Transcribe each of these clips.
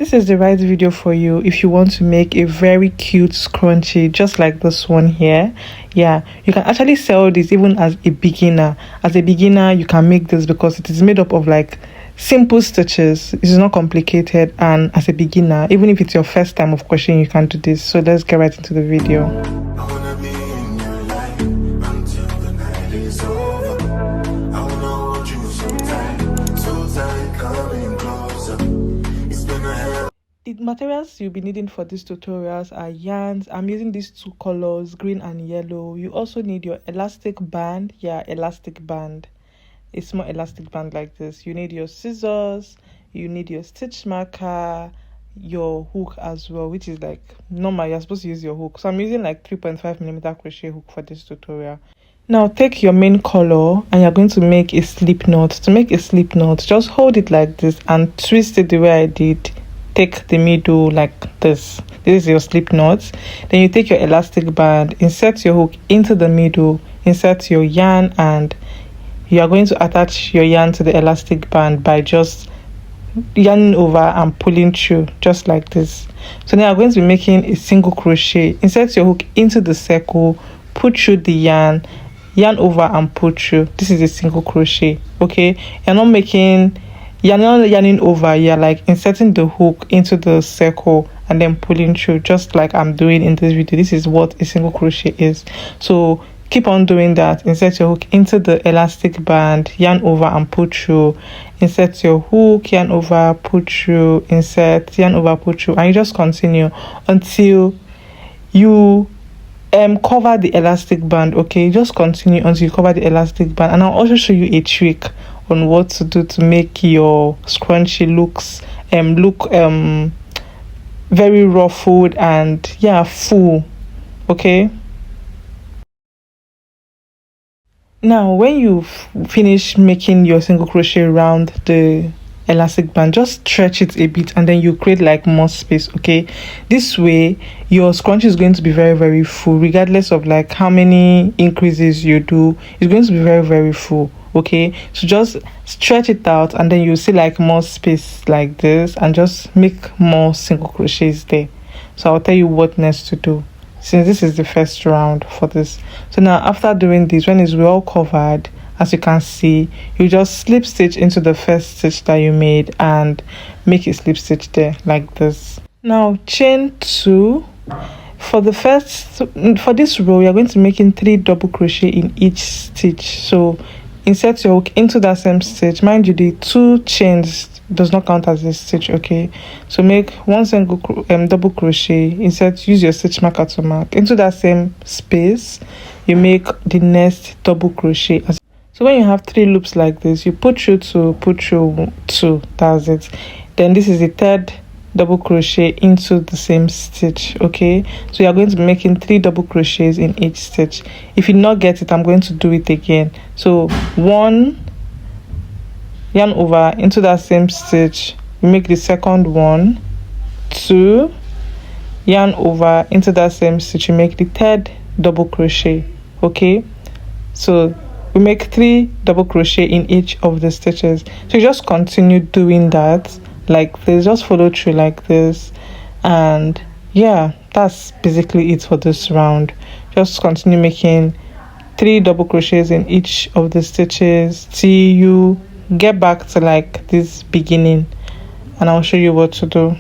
This is the right video for you if you want to make a very cute scrunchie just like this one here. Yeah, you can actually sell this even as a beginner. As a beginner, you can make this because it is made up of like simple stitches. It is not complicated, and as a beginner, even if it's your first time of crocheting, you can do this. So let's get right into the video. The materials you'll be needing for these tutorials are yarns. I'm using these two colors, green and yellow. You also need your elastic band. Yeah, elastic band. A small elastic band like this. You need your scissors. You need your stitch marker, your hook as well, which is like normal. You're supposed to use your hook. So I'm using like 3.5mm crochet hook for this tutorial. Now take your main color and you're going to make a slip knot. To make a slip knot, just hold it like this and twist it the way I did. Take the middle like this. This is your slip knot. Then you take your elastic band, insert your hook into the middle, insert your yarn, and you are going to attach your yarn to the elastic band by just yarning over and pulling through just like this. So now I'm going to be making a single crochet. Insert your hook into the circle, put through the yarn, yarn over and pull through. This is a single crochet. Okay, you're not yarning over, you're like inserting the hook into the circle and then pulling through just like I'm doing in this video. This is what a single crochet is. So keep on doing that. Insert your hook into the elastic band, yarn over and pull through, insert your hook, yarn over, pull through, insert, yarn over, pull through, and you just continue until you cover the elastic band. Okay, just continue until you cover the elastic band, and I'll also show you a trick on what to do to make your scrunchie look very ruffled and yeah, full. Okay, now when you finish making your single crochet around the elastic band, just stretch it a bit and then you create like more space. Okay, this way your scrunchie is going to be very full, regardless of like how many increases you do. It's going to be very full. Okay, so just stretch it out and then you see like more space like this, and just make more single crochets there. So I'll tell you what next to do since this is the first round for this. So now after doing this, when it's well covered, as you can see, you just slip stitch into the first stitch that you made and make a slip stitch there like this. Now chain 2. For this row, you're going to make in 3 double crochet in each stitch. So insert your hook into that same stitch. Mind you, the 2 chains does not count as a stitch. Okay, so make 1 single double crochet, insert, use your stitch marker to mark into that same space. You make the next double crochet. So when you have 3 loops like this, you put through 2, put through 2, that's it. Then this is the 3rd double crochet into the same stitch. Okay, so you're going to be making 3 double crochets in each stitch. If you not get it, I'm going to do it again. So 1, yarn over into that same stitch, you make the second one, 2, yarn over into that same stitch, you make the 3rd double crochet. Okay, so we make 3 double crochet in each of the stitches. So you just continue doing that like this, just follow through like this, and yeah, that's basically it for this round. Just continue making 3 double crochets in each of the stitches till you get back to like this beginning, and I'll show you what to do.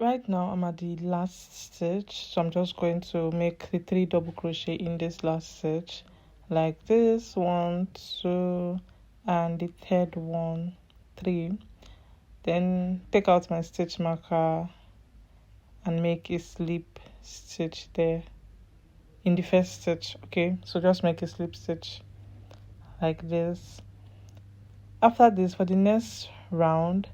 Right now I'm at the last stitch, so I'm just going to make the 3 double crochet in this last stitch like this, 1, 2, and the 3rd one, 3. Then take out my stitch marker and make a slip stitch there in the first stitch. Okay, so just make a slip stitch like this. After this, for the next round,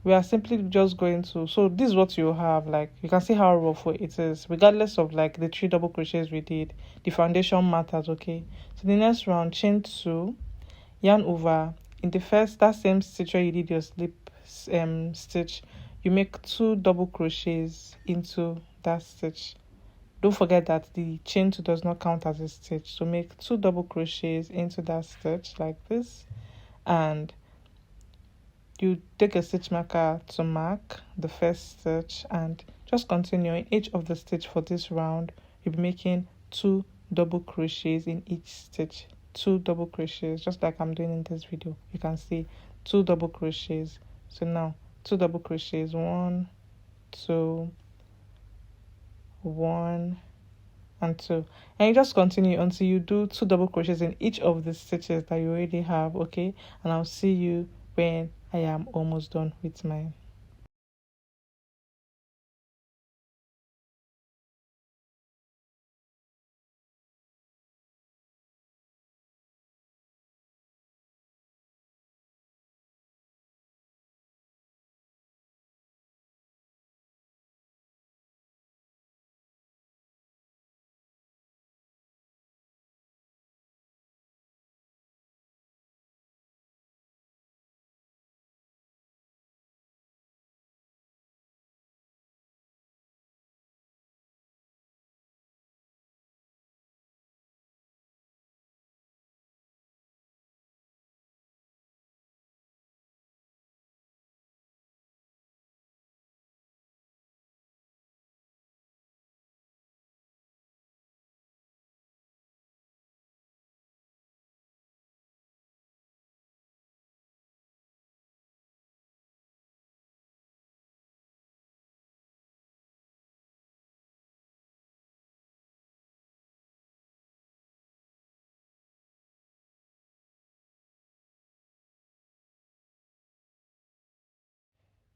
we are simply just going to, so this is what you have. Like, you can see how ruffled it is, regardless of like the 3 double crochets we did. The foundation matters. Okay, so the next round, chain 2, yarn over. In the first, that same stitch where you did your slip stitch, you make 2 double crochets into that stitch. Don't forget that the chain 2 does not count as a stitch, so make 2 double crochets into that stitch like this, and you take a stitch marker to mark the first stitch and just continue in each of the stitch. For this round, you'll be making 2 double crochets in each stitch. 2 double crochets, just like I'm doing in this video. You can see 2 double crochets. So now 2 double crochets, 1, 2, 1 and 2, and you just continue until you do 2 double crochets in each of the stitches that you already have. Okay, and I'll see you when I am almost done with mine.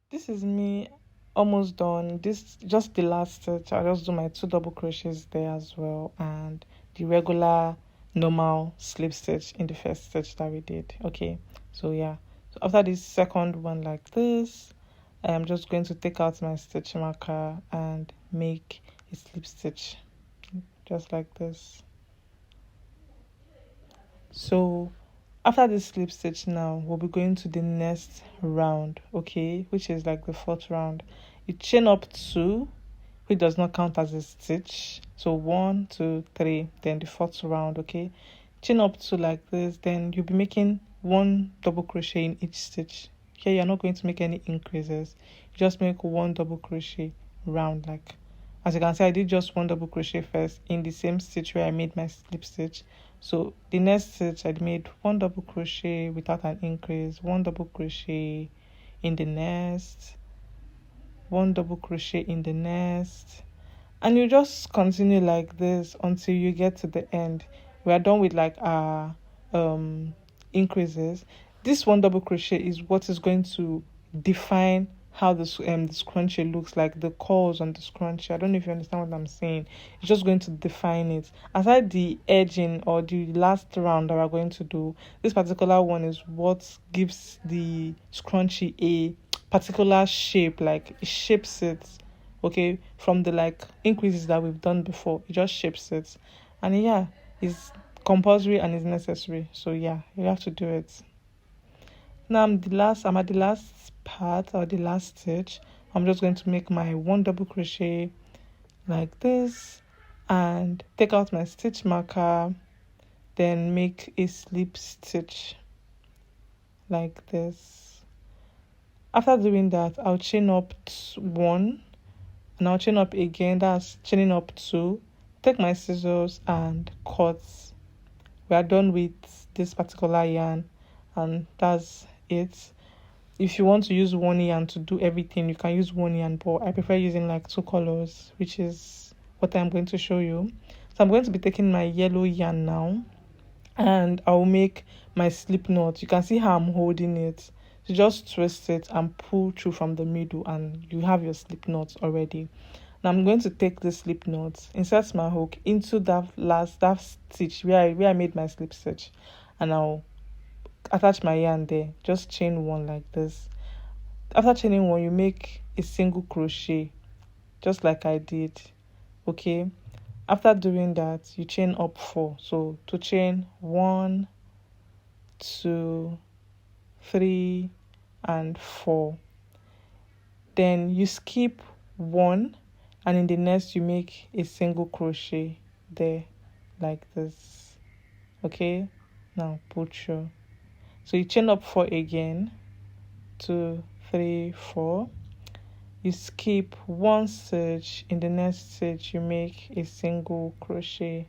This is me almost done. This just the last stitch. I'll just do my 2 double crochets there as well, and the regular normal slip stitch in the first stitch that we did. Okay, so yeah, so after this second one like this, I'm just going to take out my stitch marker and make a slip stitch just like this. So after this slip stitch, now we'll be going to the next round, okay, which is like the 4th round. You chain up 2, which does not count as a stitch. So 1, 2, 3, then the 4th round. Okay, chain up 2 like this, then you'll be making 1 double crochet in each stitch. Here you're not going to make any increases, you just make 1 double crochet round. Like as you can see, I did just 1 double crochet first in the same stitch where I made my slip stitch. So the next stitch I made 1 double crochet without an increase, 1 double crochet in the next, 1 double crochet in the next, and you just continue like this until you get to the end. We are done with like our increases. This 1 double crochet is what is going to define how the scrunchie looks like, the curls on the scrunchie. I don't know if you understand what I'm saying. It's just going to define it. Aside the edging or the last round that we're going to do, this particular one is what gives the scrunchie a particular shape, like it shapes it, okay, from the like increases that we've done before. It just shapes it, and yeah, it's compulsory and it's necessary. So yeah, you have to do it. Now I'm at the last part or the last stitch. I'm just going to make my 1 double crochet like this and take out my stitch marker, then make a slip stitch like this. After doing that, I'll chain up 1 and I'll chain up again. That's chaining up 2, take my scissors and cut. We are done with this particular yarn, and that's it. If you want to use 1 yarn to do everything, you can use 1 yarn, but I prefer using like 2 colors, which is what I'm going to show you. So I'm going to be taking my yellow yarn now, and I'll make my slip knot. You can see how I'm holding it. So just twist it and pull through from the middle, and you have your slip knot already. Now I'm going to take the slip knot, insert my hook into that stitch where I made my slip stitch, and I'll attach my yarn there. Just chain 1 like this. After chaining 1, you make a single crochet just like I did. Okay, after doing that, you chain up 4. So to chain 1, 2, 3 and 4. Then you skip 1, and in the next you make a single crochet there like this. Okay, now put your, so you chain up 4 again, 2, 3, 4. You skip 1 stitch, in the next stitch you make a single crochet,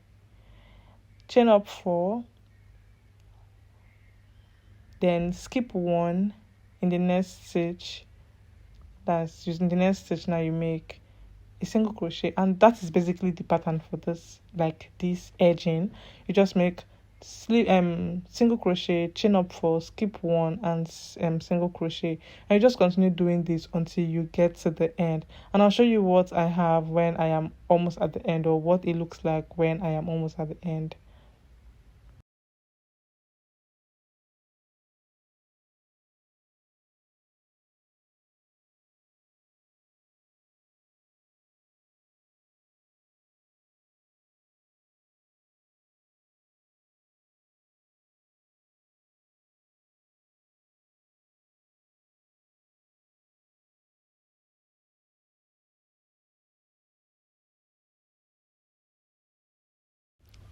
chain up 4, then skip 1, in the next stitch, that's using the next stitch, now you make a single crochet. And that is basically the pattern for this, like this edging. You just make single crochet, chain up 4, skip 1 and single crochet, and you just continue doing this until you get to the end. And I'll show you what I have when I am almost at the end, or what it looks like when I am almost at the end.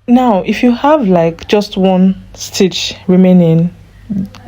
Now if you have like just 1 stitch remaining,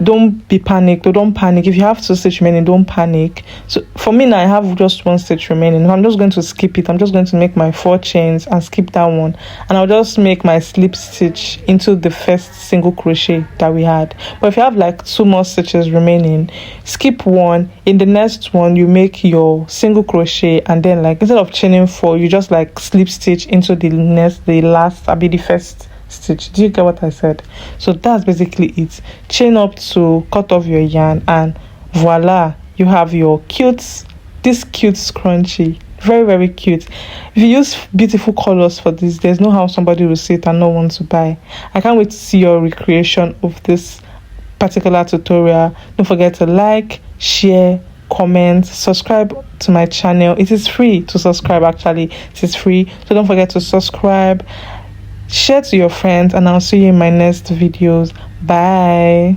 don't be panicked, or don't panic. If you have 2 stitch remaining, don't panic. So for me now, I have just 1 stitch remaining. I'm just going to skip it. I'm just going to make my 4 chains and skip that one, and I'll just make my slip stitch into the first single crochet that we had. But if you have like 2 more stitches remaining, skip 1, in the next one you make your single crochet, and then like instead of chaining 4, you just like slip stitch into the last, the first stitch. Do you get what I said? So that's basically it. Chain up to cut off your yarn, and voila, you have your this cute scrunchie. Very, very cute. If you use beautiful colors for this, there's no how somebody will see it and not want to buy. I can't wait to see your recreation of this particular tutorial. Don't forget to like, share, comment, subscribe to my channel. It is free to subscribe. Actually, it is free, so don't forget to subscribe, share to your friends, and I'll see you in my next videos. Bye.